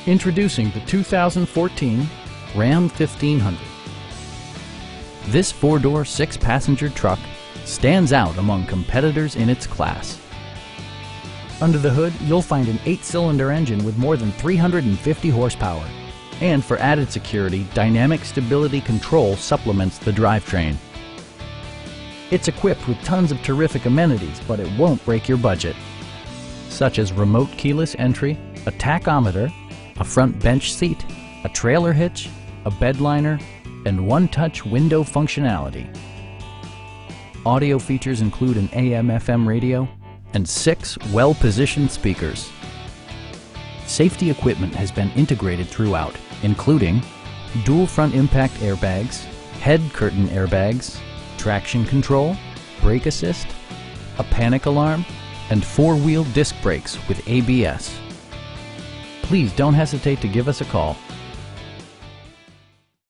Introducing the 2014 Ram 1500. This four-door, six-passenger truck stands out among competitors in its class. Under the hood, you'll find an 8-cylinder engine with more than 350 horsepower. And for added security, dynamic stability control supplements the drivetrain. It's equipped with tons of terrific amenities, but it won't break your budget, such as remote keyless entry, a tachometer, a front bench seat, a trailer hitch, a bed liner, and one-touch window functionality. Audio features include an AM/FM radio and 6 well-positioned speakers. Safety equipment has been integrated throughout, including dual front impact airbags, head curtain airbags, traction control, brake assist, a panic alarm, and 4-wheel disc brakes with ABS. Please don't hesitate to give us a call.